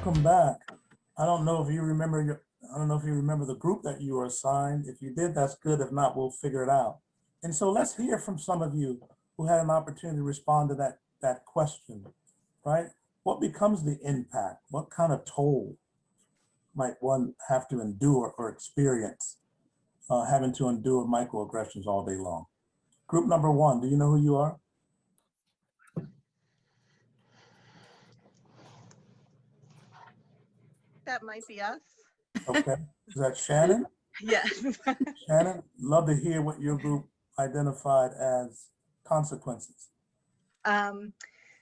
welcome back. I don't know if you remember the group that you were assigned. If you did, that's good. If not, we'll figure it out. And so let's hear from some of you who had an opportunity to respond to that question, right? What becomes the impact? What kind of toll might one have to endure or experience having to endure microaggressions all day long? Group number one, do you know who you are? That might be us. Okay, is that Shannon? Yes. Shannon, love to hear what your group identified as consequences.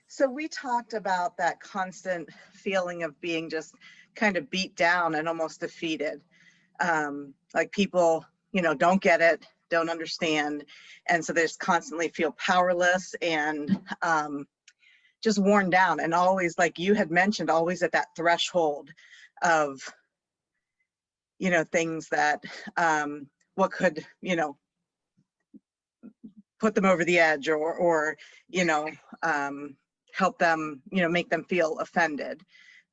So we talked about that constant feeling of being just kind of beat down and almost defeated. Like people, don't get it, don't understand. And so they just constantly feel powerless and just worn down, and always, like you had mentioned, always at that threshold of, things that what could, put them over the edge or help them, make them feel offended.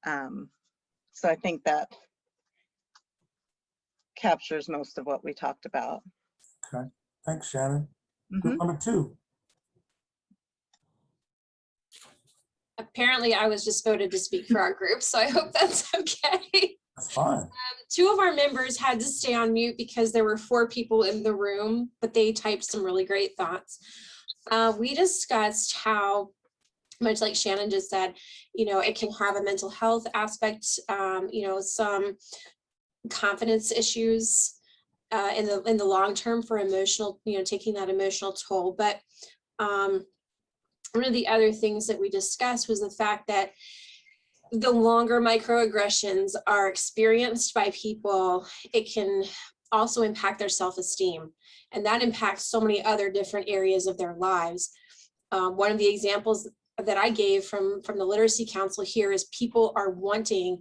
So I think that captures most of what we talked about. Okay, thanks, Shannon. Group number two. Apparently, I was just voted to speak for our group, so I hope that's okay. That's fine. Two of our members had to stay on mute because there were 4 people in the room, but they typed some really great thoughts. We discussed how, much like Shannon just said, it can have a mental health aspect, some confidence issues in the long term for emotional, taking that emotional toll. But one of the other things that we discussed was the fact that the longer microaggressions are experienced by people, it can also impact their self-esteem. And that impacts so many other different areas of their lives. One of the examples that I gave from the Literacy Council here is people are wanting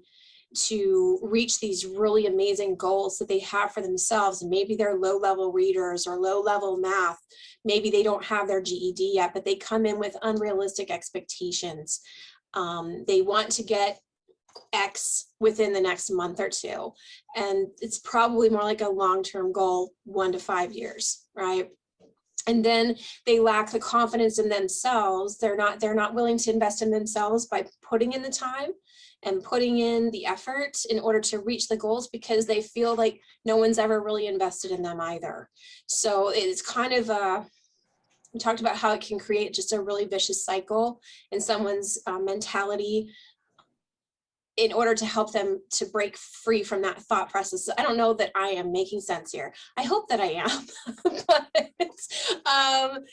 to reach these really amazing goals that they have for themselves. And maybe they're low-level readers or low-level math. Maybe they don't have their GED yet, but they come in with unrealistic expectations. They want to get X within the next month or 2. And it's probably more like a long-term goal, 1 to 5 years, right? And then they lack the confidence in themselves. They're not willing to invest in themselves by putting in the time and putting in the effort in order to reach the goals, because they feel like no one's ever really invested in them either. So it's kind of we talked about how it can create just a really vicious cycle in someone's mentality in order to help them to break free from that thought process. So I don't know that I am making sense here. I hope that I am. But,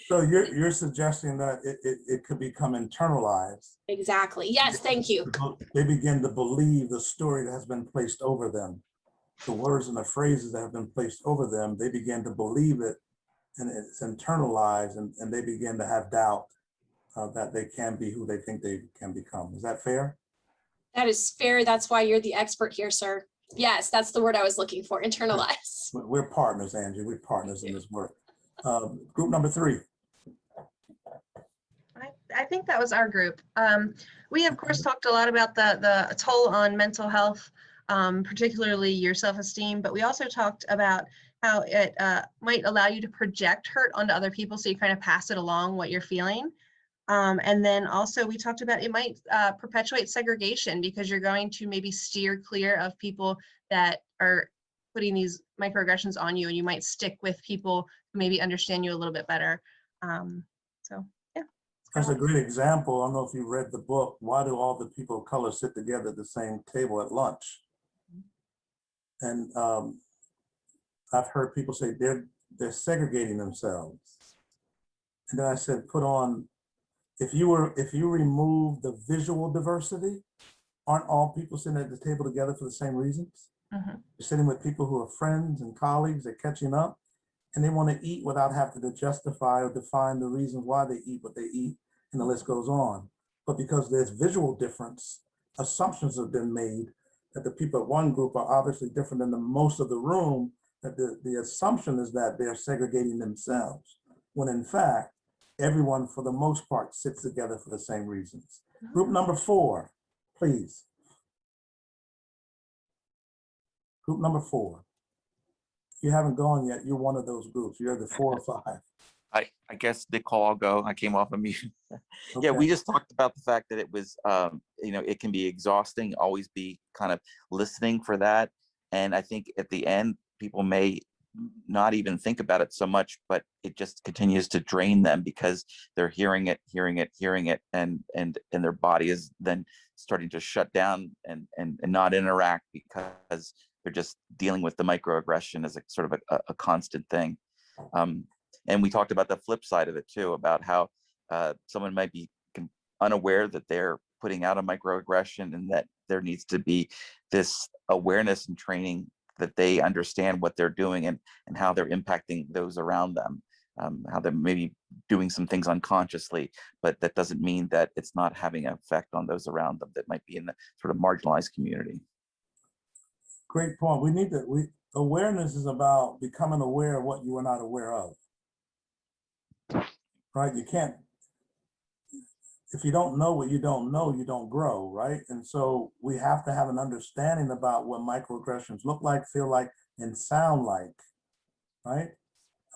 so you're suggesting that it could become internalized. Exactly. Yes, thank you. They begin to believe the story that has been placed over them, the words and the phrases that have been placed over them. They begin to believe it, and it's internalized, and they begin to have doubt that they can be who they think they can become. Is that fair? That is fair. That's why you're the expert here, sir. Yes, that's the word I was looking for, internalize. We're partners, Angie. We're partners in this work. Group number 3. I think that was our group. We, of course, talked a lot about the toll on mental health, particularly your self-esteem, but we also talked about how it might allow you to project hurt onto other people, so you kind of pass it along what you're feeling. And then also we talked about it might perpetuate segregation, because you're going to maybe steer clear of people that are putting these microaggressions on you, and you might stick with people who maybe understand you a little bit better. So yeah. That's a great example. I don't know if you read the book, Why Do All the People of Color Sit Together at the Same Table at Lunch? And I've heard people say they're segregating themselves. And then I said, put on, if you remove the visual diversity, aren't all people sitting at the table together for the same reasons? You're sitting with people who are friends and colleagues, they're catching up, and they want to eat without having to justify or define the reasons why they eat what they eat, and the list goes on. But because there's visual difference, assumptions have been made that the people at one group are obviously different than the most of the room, that the assumption is that they're segregating themselves, when in fact, everyone for the most part sits together for the same reasons. Group number 4, please. Group number 4. If you haven't gone yet, you're one of those groups. You're the 4 or 5. I guess Nicole, I'll go. I came off of mute. Yeah, we Okay. just talked about the fact that it was, it can be exhausting, always be kind of listening for that. And I think at the end, people may not even think about it so much, but it just continues to drain them because they're hearing it, and their body is then starting to shut down and not interact because they're just dealing with the microaggression as a sort of a constant thing. And we talked about the flip side of it too, about how someone might be unaware that they're putting out a microaggression, and that there needs to be this awareness and training that they understand what they're doing and how they're impacting those around them, how they're maybe doing some things unconsciously, but that doesn't mean that it's not having an effect on those around them that might be in the sort of marginalized community. Great point. Awareness is about becoming aware of what you are not aware of. Right? You can't, if you don't know what you don't know, you don't grow, right? And so we have to have an understanding about what microaggressions look like, feel like, and sound like, right?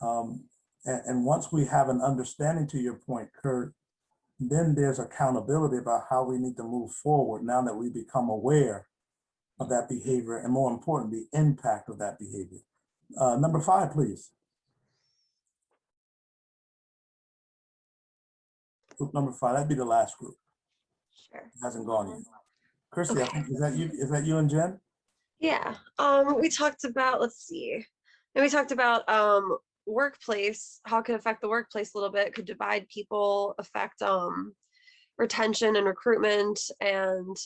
And once we have an understanding, to your point, Kurt, then there's accountability about how we need to move forward now that we become aware of that behavior, and more important, the impact of that behavior. Number 5, please. Group number 5, that'd be the last group. Sure. It hasn't gone yet. Chrissy, I Okay. think, is that you and Jen? Yeah. We talked about, let's see. And we talked about workplace, how it could affect the workplace a little bit, could divide people, affect retention and recruitment, and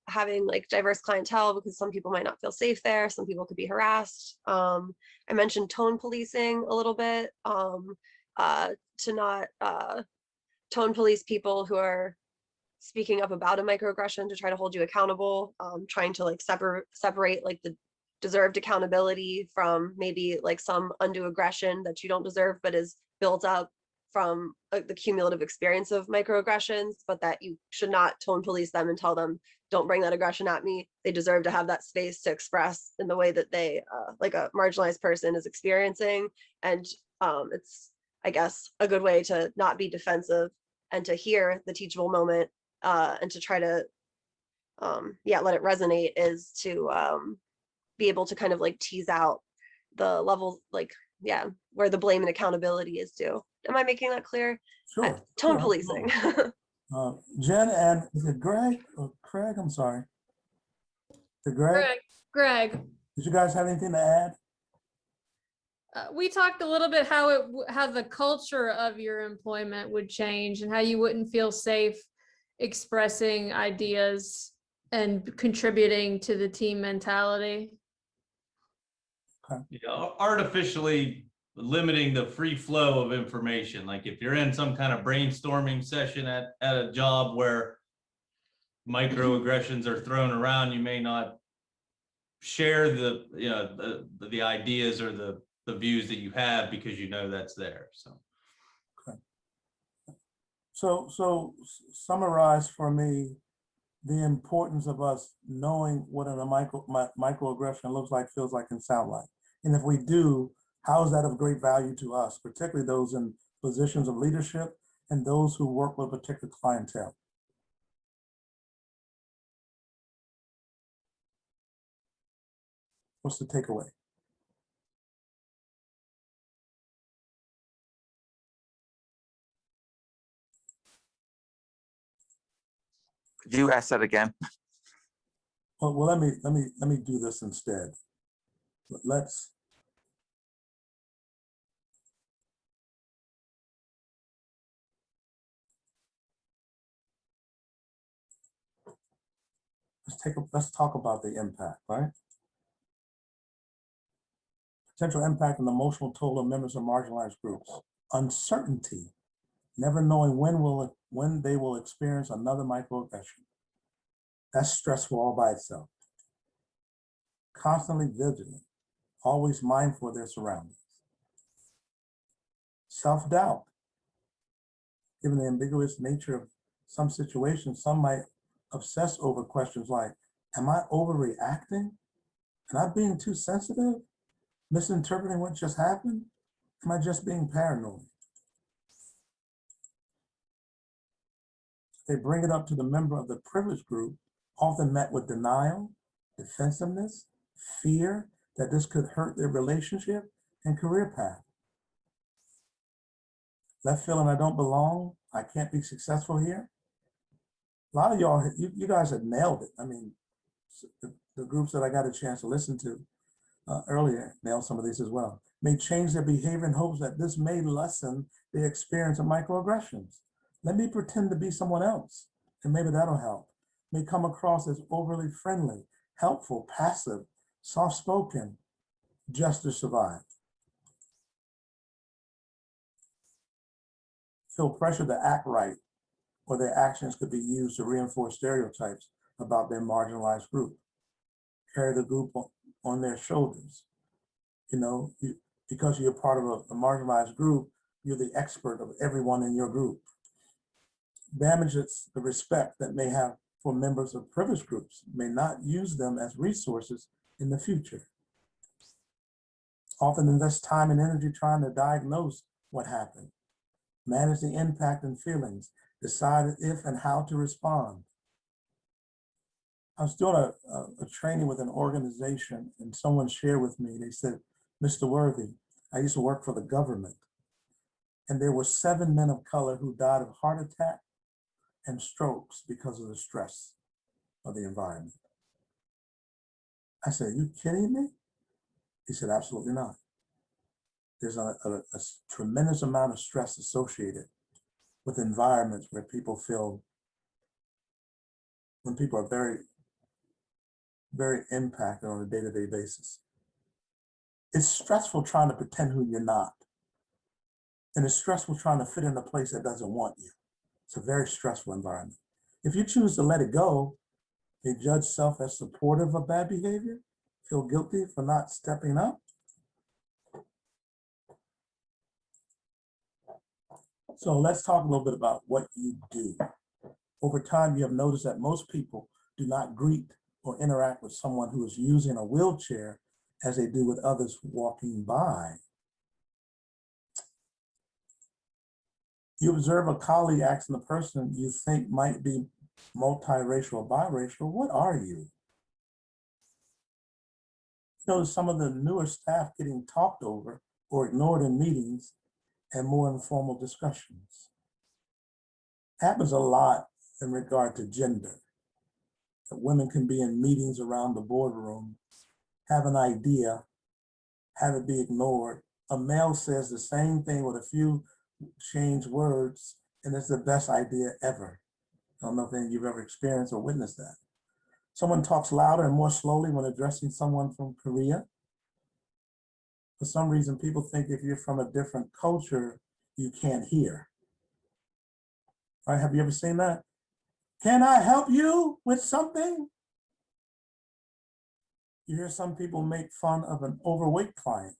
having like diverse clientele, because some people might not feel safe there, some people could be harassed. I mentioned tone policing a little bit, to not tone police people who are speaking up about a microaggression, to try to hold you accountable, trying to like separate like the deserved accountability from maybe like some undue aggression that you don't deserve, but is built up from the cumulative experience of microaggressions, but that you should not tone police them and tell them, don't bring that aggression at me. They deserve to have that space to express in the way that they, like a marginalized person is experiencing. And it's, I guess, a good way to not be defensive and to hear the teachable moment, and to try to, let it resonate, is to be able to kind of like tease out the level, like, where the blame and accountability is due. Am I making that clear? Sure. Tone sure, policing. Jen and, is it Greg or Craig? I'm sorry. Is it Greg? Greg, Did you guys have anything to add? we talked a little bit how the culture of your employment would change and how you wouldn't feel safe expressing ideas and contributing to the team mentality. Artificially limiting the free flow of information. Like if you're in some kind of brainstorming session at a job where microaggressions are thrown around, you may not share the ideas or the views that you have because you know that's there. So summarize for me the importance of us knowing what a microaggression looks like, feels like, and sound like. And if we do, how is that of great value to us, particularly those in positions of leadership and those who work with particular clientele? What's the takeaway? Could you ask that again? Well, let me do this instead. Let's let's talk about the impact, right? Potential impact and emotional toll of members of marginalized groups. Uncertainty, never knowing when they will experience another microaggression. That's stressful all by itself. Constantly vigilant, always mindful of their surroundings. Self-doubt, given the ambiguous nature of some situations, some might obsess over questions like, am I overreacting? Am I being too sensitive? Misinterpreting what just happened? Am I just being paranoid? They bring it up to the member of the privileged group, often met with denial, defensiveness, fear that this could hurt their relationship and career path. Left feeling I don't belong, I can't be successful here. A lot of y'all, you guys have nailed it. I mean, the groups that I got a chance to listen to earlier nailed some of these as well. May change their behavior in hopes that this may lessen their experience of microaggressions. Let me pretend to be someone else, and maybe that'll help. May come across as overly friendly, helpful, passive, soft-spoken, just to survive. Feel pressure to act right, or their actions could be used to reinforce stereotypes about their marginalized group. Carry the group on their shoulders. You know, because you're part of a marginalized group, you're the expert of everyone in your group. Damages the respect that may have for members of privileged groups, may not use them as resources in the future. Often invest time and energy trying to diagnose what happened, manage the impact and feelings, decide if and how to respond. I was doing a training with an organization, and someone shared with me, they said, Mr. Worthy, I used to work for the government, and there were 7 men of color who died of heart attack and strokes because of the stress of the environment. I said, are you kidding me? He said, absolutely not. There's a tremendous amount of stress associated with environments where people feel, when people are very, very impacted on a day-to-day basis. It's stressful trying to pretend who you're not. And it's stressful trying to fit in a place that doesn't want you. It's a very stressful environment. If you choose to let it go, you judge self as supportive of bad behavior, feel guilty for not stepping up. So let's talk a little bit about what you do. Over time, you have noticed that most people do not greet or interact with someone who is using a wheelchair as they do with others walking by. You observe a colleague asking the person you think might be multiracial or biracial, what are you? You notice some of the newer staff getting talked over or ignored in meetings and more informal discussions. Happens a lot in regard to gender. That women can be in meetings around the boardroom, have an idea, have it be ignored. A male says the same thing with a few changed words, and it's the best idea ever. I don't know if any of you've ever experienced or witnessed that. Someone talks louder and more slowly when addressing someone from Korea. For some reason, people think if you're from a different culture, you can't hear. Right? Have you ever seen that? Can I help you with something? You hear some people make fun of an overweight client.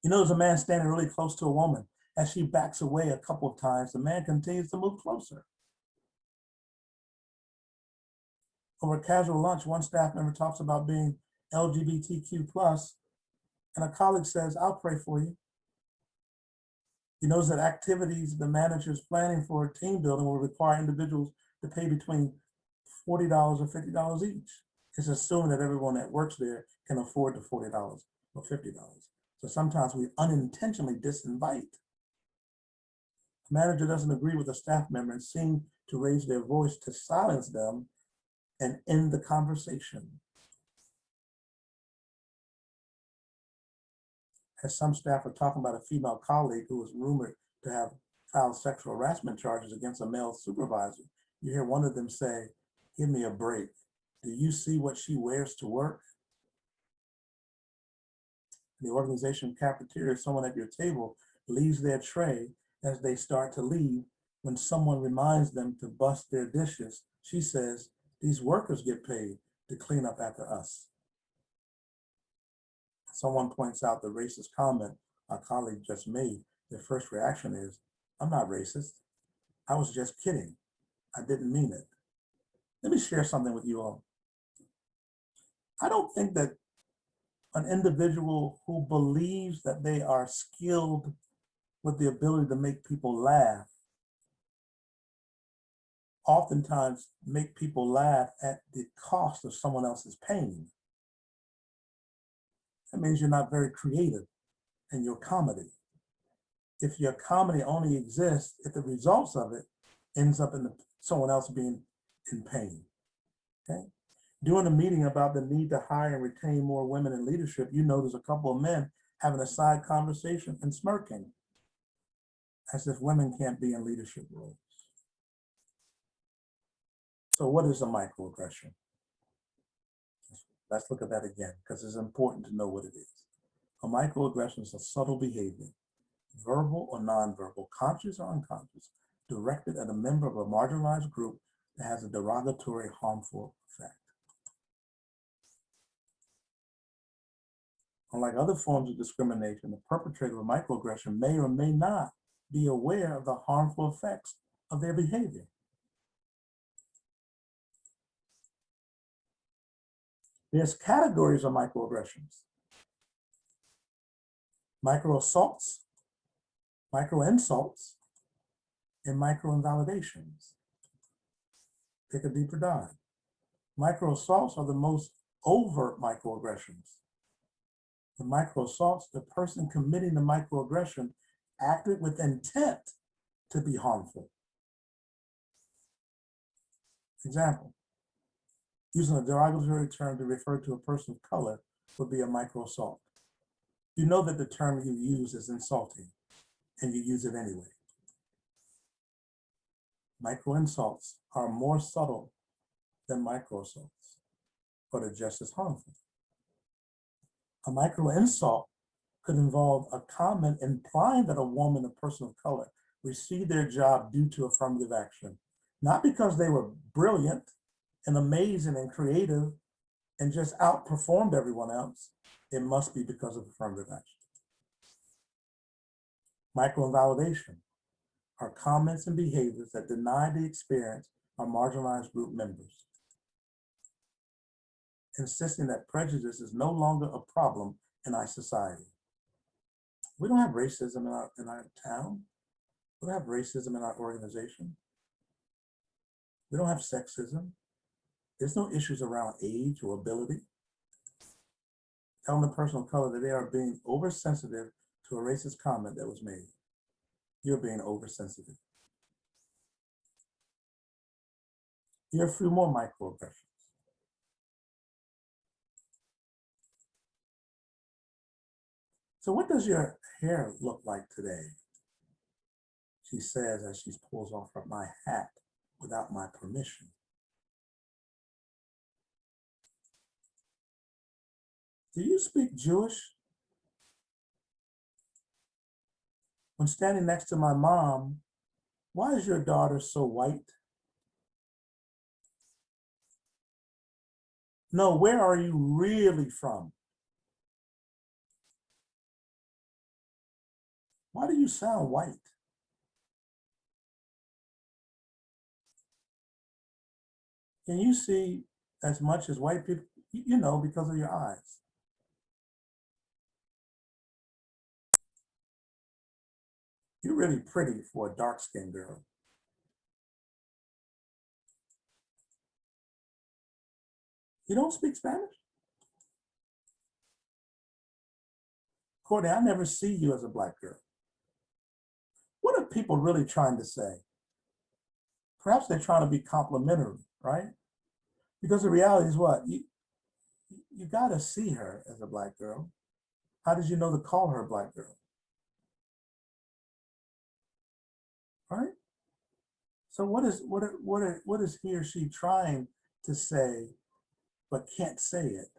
You know, there's a man standing really close to a woman. As she backs away a couple of times, the man continues to move closer. Over a casual lunch, one staff member talks about being LGBTQ+, and a colleague says, I'll pray for you. He knows that activities the manager is planning for team building will require individuals to pay between $40 or $50 each. It's assuming that everyone that works there can afford the $40 or $50. So sometimes we unintentionally disinvite. The manager doesn't agree with a staff member and seem to raise their voice to silence them and end the conversation. As some staff are talking about a female colleague who was rumored to have filed sexual harassment charges against a male supervisor, you hear one of them say, give me a break. Do you see what she wears to work? In the organization cafeteria, someone at your table leaves their tray as they start to leave. When someone reminds them to bust their dishes, she says, these workers get paid to clean up after us. Someone points out the racist comment a colleague just made. Their first reaction is, I'm not racist. I was just kidding. I didn't mean it. Let me share something with you all. I don't think that an individual who believes that they are skilled with the ability to make people laugh oftentimes make people laugh at the cost of someone else's pain. That means you're not very creative in your comedy. If your comedy only exists if the results of it ends up in someone else being in pain, okay? During a meeting about the need to hire and retain more women in leadership, you notice a couple of men having a side conversation and smirking as if women can't be in leadership roles. So what is a microaggression? Let's look at that again, because it's important to know what it is. A microaggression is a subtle behavior, verbal or nonverbal, conscious or unconscious, directed at a member of a marginalized group that has a derogatory, harmful effect. Unlike other forms of discrimination, the perpetrator of a microaggression may or may not be aware of the harmful effects of their behavior. There's categories of microaggressions: micro assaults, micro insults, and micro invalidations. Take a deeper dive. Micro assaults are the most overt microaggressions. The micro assaults, the person committing the microaggression acted with intent to be harmful. Example, using a derogatory term to refer to a person of color would be a micro assault. You know that the term you use is insulting, and you use it anyway. Micro insults are more subtle than micro assaults, but are just as harmful. A micro insult could involve a comment implying that a woman or person of color received their job due to affirmative action, not because they were brilliant and amazing and creative and just outperformed everyone else. It must be because of affirmative action. Micro invalidation are comments and behaviors that deny the experience of marginalized group members, insisting that prejudice is no longer a problem in our society. We don't have racism in our town. We don't have racism in our organization. We don't have sexism. There's no issues around age or ability. Telling the person of color that they are being oversensitive to a racist comment that was made. You're being oversensitive. Here are a few more microaggressions. So what does your hair look like today? She says as she pulls off my hat without my permission. Do you speak Jewish? When standing next to my mom, why is your daughter so white? No, where are you really from? Why do you sound white? Can you see as much as white people? You know, because of your eyes. You're really pretty for a dark-skinned girl. You don't speak Spanish? Courtney, I never see you as a Black girl. What are people really trying to say? Perhaps they're trying to be complimentary, right? Because the reality is what? You got to see her as a Black girl. How did you know to call her a Black girl? Right? So what is he or she trying to say but can't say it?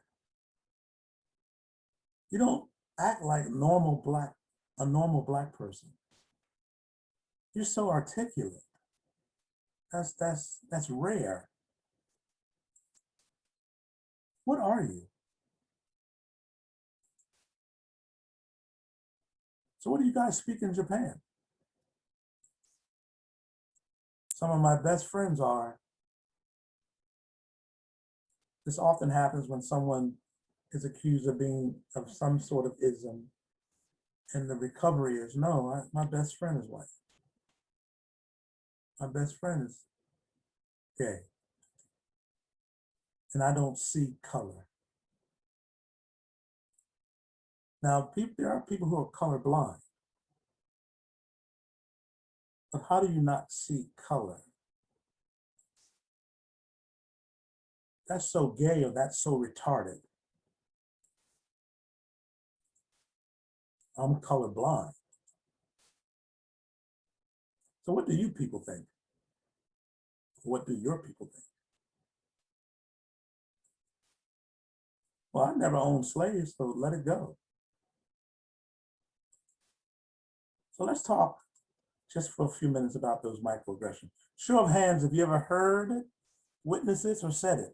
You don't act like a normal Black person. You're so articulate. That's rare. What are you? So what do you guys speak in Japan? Some of my best friends are This often happens when someone is accused of being of some sort of ism, and the recovery is, no, my best friend is white. My best friend is gay. And I don't see color. Now, there are people who are colorblind. But how do you not see color? That's so gay, or that's so retarded. I'm colorblind. So what do you people think? What do your people think? Well, I never owned slaves, so let it go. So let's talk just for a few minutes about those microaggressions. Show of hands, have you ever heard it, witnessed it, or said it?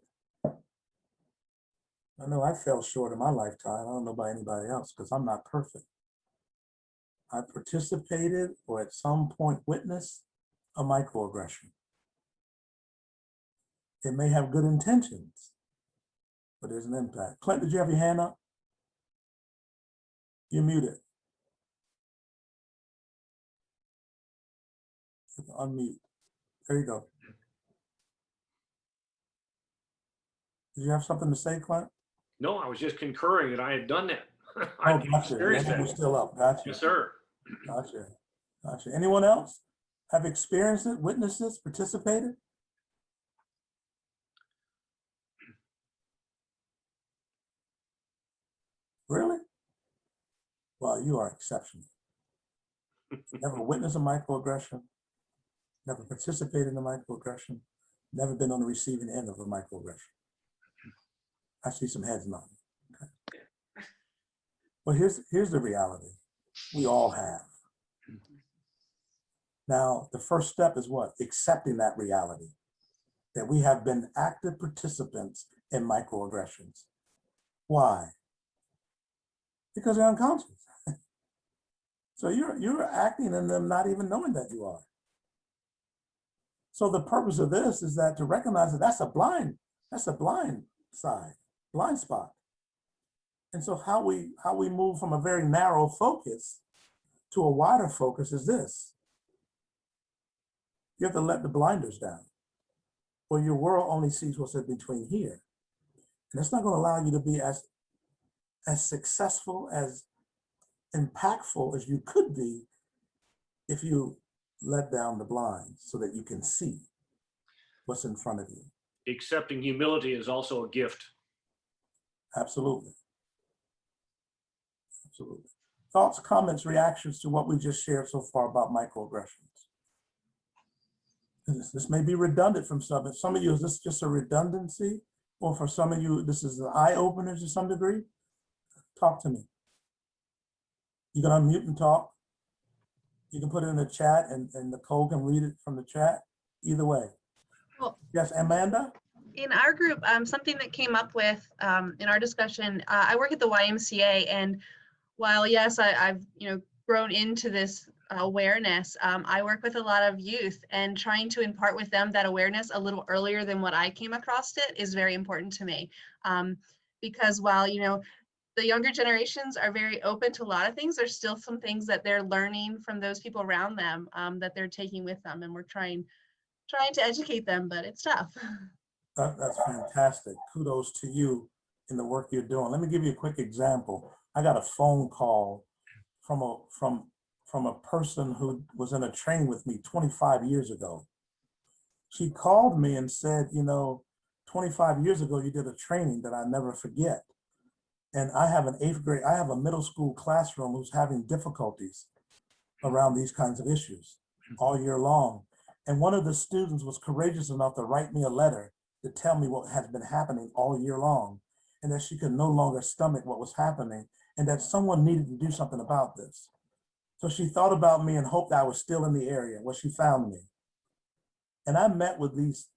I know I fell short in my lifetime. I don't know about anybody else because I'm not perfect. I participated or at some point witnessed a microaggression. It may have good intentions, but there's an impact. Clint, did you have your hand up? You're muted. You can unmute. There you go. Did you have something to say, Clint? No, I was just concurring that I had done that. Oh, I've gotcha. experienced You're that. still up. Gotcha. Yes, sir. Gotcha. Gotcha. Anyone else have experienced it, witnessed this, participated? Really? Well, you are exceptional. Never witnessed a microaggression, never participated in a microaggression, never been on the receiving end of a microaggression. I see some heads nodding. Okay. Well, here's the reality. We all have. Now, the first step is what? Accepting that reality, that we have been active participants in microaggressions. Why? Because they're unconscious. So you're acting in them not even knowing that you are. So the purpose of this is that to recognize that that's a blind side, blind spot. And so how we move from a very narrow focus to a wider focus is this. You have to let the blinders down, or your world only sees what's in between here. And it's not going to allow you to be as successful, as impactful as you could be if you let down the blinds so that you can see what's in front of you. Accepting humility is also a gift. Absolutely. Absolutely. Thoughts, comments, reactions to what we just shared so far about microaggressions. This may be redundant from some. For some of you, is this just a redundancy? Or for some of you, this is an eye-opener to some degree? Talk to me. You can unmute and talk. You can put it in the chat and Nicole can read it from the chat. Either way. Well, yes, Amanda? in our group, something that came up with in our discussion, I work at the YMCA, and while yes, I've grown into this awareness, I work with a lot of youth, and trying to impart with them that awareness a little earlier than what I came across it is very important to me. Because while the younger generations are very open to a lot of things, there's still some things that they're learning from those people around them that they're taking with them, and we're trying to educate them, but it's tough. That's fantastic. Kudos to you in the work you're doing. Let me give you a quick example. I got a phone call from a person who was in a training with me 25 years ago. She called me and said, 25 years ago, you did a training that I never forget. And I have a middle school classroom who's having difficulties around these kinds of issues all year long. And one of the students was courageous enough to write me a letter to tell me what has been happening all year long, and that she could no longer stomach what was happening, and that someone needed to do something about this. So she thought about me and hoped I was still in the area. Well, she found me. And I met with these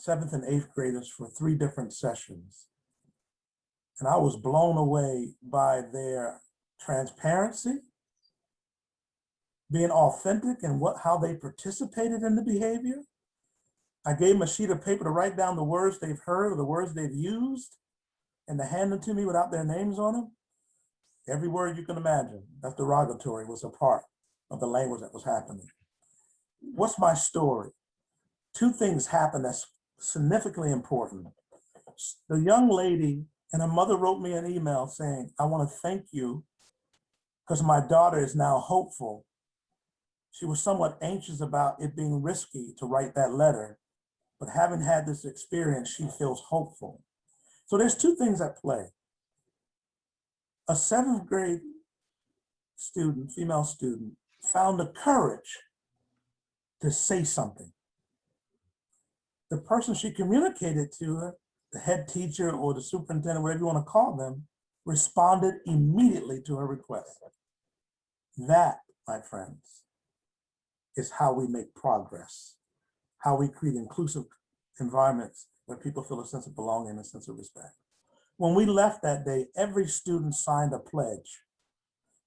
7th and 8th graders for 3 different sessions. And I was blown away by their transparency, being authentic in how they participated in the behavior, I gave them a sheet of paper to write down the words they've heard or the words they've used and to hand them to me without their names on them. Every word you can imagine that's derogatory was a part of the language that was happening. What's my story? Two things happened that's significantly important. The young lady and her mother wrote me an email saying, I want to thank you because my daughter is now hopeful. She was somewhat anxious about it being risky to write that letter, but having had this experience, she feels hopeful. So there's two things at play. A 7th grade student, female student, found the courage to say something. The person she communicated to her, the head teacher or the superintendent, whatever you want to call them, responded immediately to her request. That, my friends, is how we make progress, how we create inclusive environments where people feel a sense of belonging and a sense of respect. When we left that day, every student signed a pledge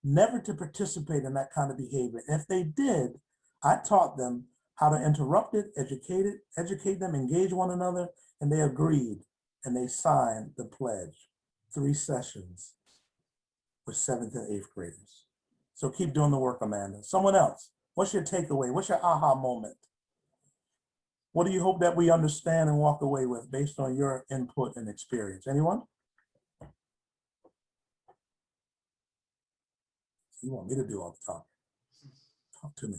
never to participate in that kind of behavior. If they did, I taught them how to interrupt it, educate them, engage one another, and they agreed and they signed the pledge. 3 sessions with 7th and 8th graders. So keep doing the work, Amanda. Someone else, what's your takeaway? What's your aha moment? What do you hope that we understand and walk away with based on your input and experience? Anyone? You want me to do all the talking? Talk to me.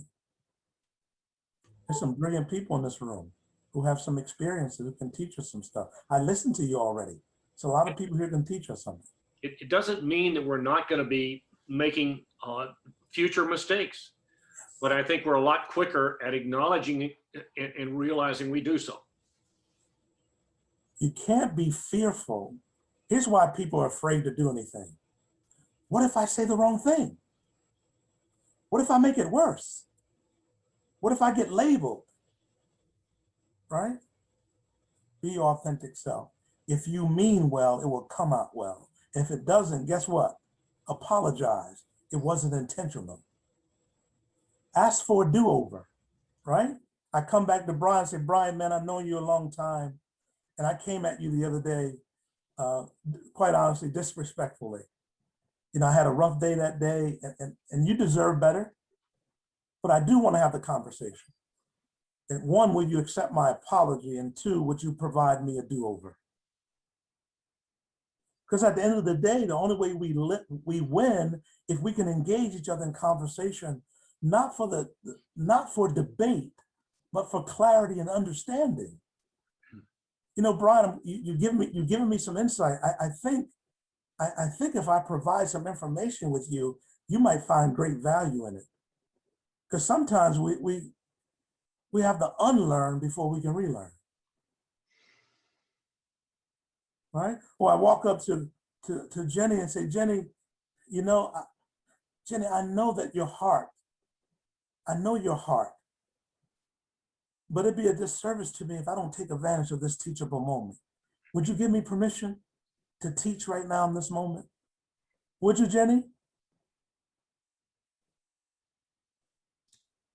There's some brilliant people in this room who have some experiences who can teach us some stuff. I listened to you already. So a lot of people here can teach us something. It doesn't mean that we're not going to be making future mistakes, but I think we're a lot quicker at acknowledging it and realizing we do so. You can't be fearful. Here's why people are afraid to do anything. What if I say the wrong thing? What if I make it worse? What if I get labeled? Right? Be your authentic self. If you mean well, it will come out well. If it doesn't, guess what? Apologize. It wasn't intentional. Ask for a do-over, right? I come back to Brian and say, Brian, man, I've known you a long time. And I came at you the other day, quite honestly, disrespectfully. You know, I had a rough day that day and you deserve better, but I do want to have the conversation. And 1, will you accept my apology? And 2, would you provide me a do-over? Because at the end of the day, the only way we win if we can engage each other in conversation, not for debate, but for clarity and understanding. You know, Brian, you've given me some insight. I think if I provide some information with you, you might find great value in it. Because sometimes we have to unlearn before we can relearn. Right? Or I walk up to Jenny and say, Jenny, you know, Jenny, I know that your heart, I know your heart, but it'd be a disservice to me if I don't take advantage of this teachable moment. Would you give me permission to teach right now in this moment? Would you, Jenny?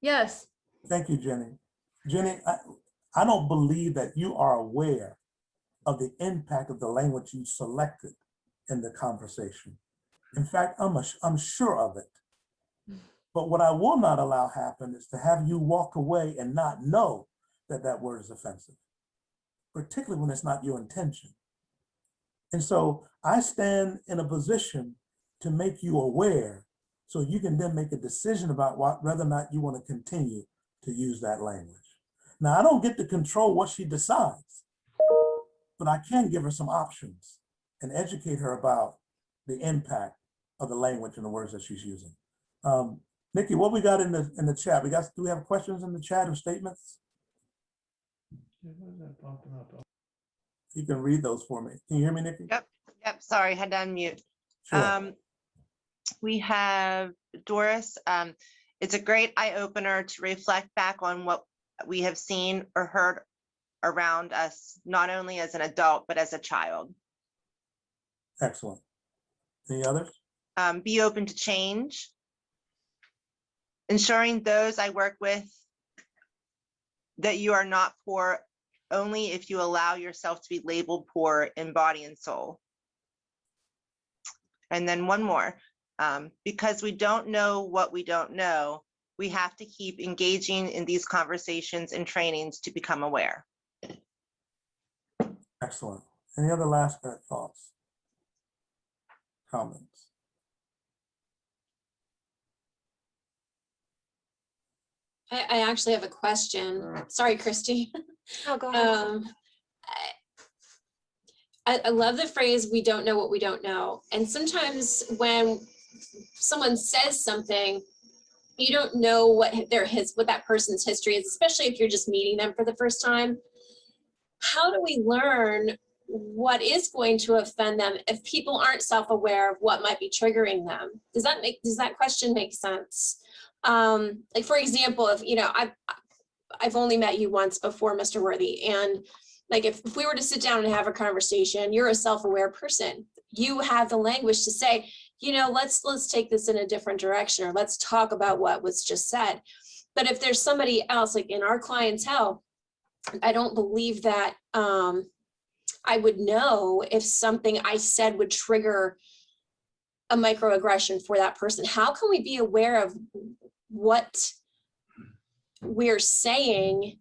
Yes. Thank you, Jenny. Jenny, I don't believe that you are aware of the impact of the language you selected in the conversation. In fact, I'm sure of it. But what I will not allow happen is to have you walk away and not know that that word is offensive, particularly when it's not your intention. And so I stand in a position to make you aware so you can then make a decision about whether or not you want to continue to use that language. Now, I don't get to control what she decides, but I can give her some options and educate her about the impact of the language and the words that she's using. Nikki, what we got in the chat? Do we have questions in the chat or statements? You can read those for me. Can you hear me, Nikki? Yep, sorry, had to unmute. Sure. We have Doris. It's a great eye-opener to reflect back on what we have seen or heard around us, not only as an adult, but as a child. Excellent. Any others? Be open to change. Ensuring those I work with that you are not poor only if you allow yourself to be labeled poor in body and soul. And then one more, because we don't know what we don't know, we have to keep engaging in these conversations and trainings to become aware. Excellent. Any other last minute thoughts? Comments? I actually have a question. Sorry, Christy. Oh, go ahead. I love the phrase, we don't know what we don't know. And sometimes when someone says something, you don't know what what that person's history is, especially if you're just meeting them for the first time. How do we learn what is going to offend them if people aren't self-aware of what might be triggering them? Does that question make sense? Like, for example, if, I've only met you once before, Mr. Worthy, and like, if we were to sit down and have a conversation, you're a self-aware person. You have the language to say, let's take this in a different direction, or let's talk about what was just said. But if there's somebody else, like in our clientele, I don't believe that I would know if something I said would trigger a microaggression for that person. How can we be aware of what we're saying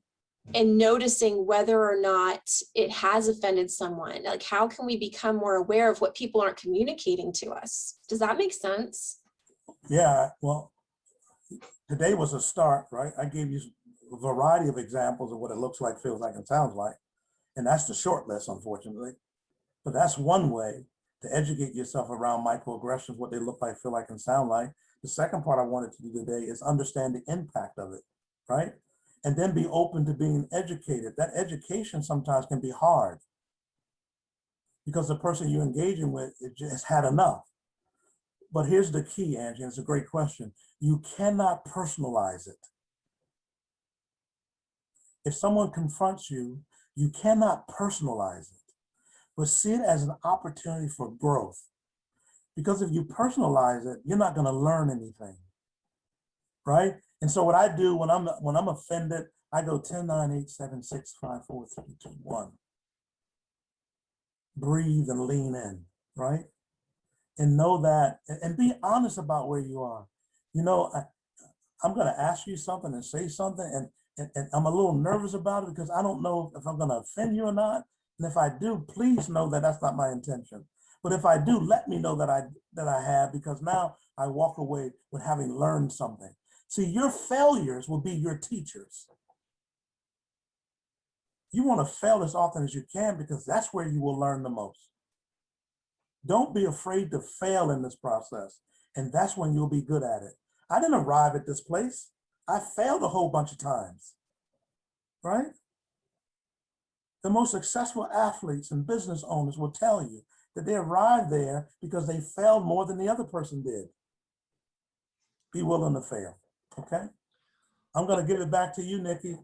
and noticing whether or not it has offended someone? Like, how can we become more aware of what people aren't communicating to us? Does that make sense? Yeah, well, today was a start, right? I gave you a variety of examples of what it looks like, feels like, and sounds like. And that's the short list, unfortunately. But that's one way to educate yourself around microaggressions, what they look like, feel like, and sound like. The second part I wanted to do today is understand the impact of it, right? And then be open to being educated. That education sometimes can be hard because the person you're engaging with, it just had enough. But here's the key, Angie, and it's a great question. You cannot personalize it. If someone confronts you, you cannot personalize it, but see it as an opportunity for growth. Because if you personalize it, you're not going to learn anything, right? And so what I do when I'm offended, I go 10, 9, 8, 7, 6, 5, 4, 3, 2, 1. Breathe and lean in, right? And know that, and be honest about where you are. I'm going to ask you something and say something, and I'm a little nervous about it because I don't know if I'm going to offend you or not. And if I do, please know that that's not my intention. But if I do, let me know that I have, because now I walk away with having learned something. See, your failures will be your teachers. You want to fail as often as you can because that's where you will learn the most. Don't be afraid to fail in this process, and that's when you'll be good at it. I didn't arrive at this place. I failed a whole bunch of times, right? The most successful athletes and business owners will tell you that they arrived there because they failed more than the other person did. Be willing to fail, okay? I'm going to give it back to you, Nikki.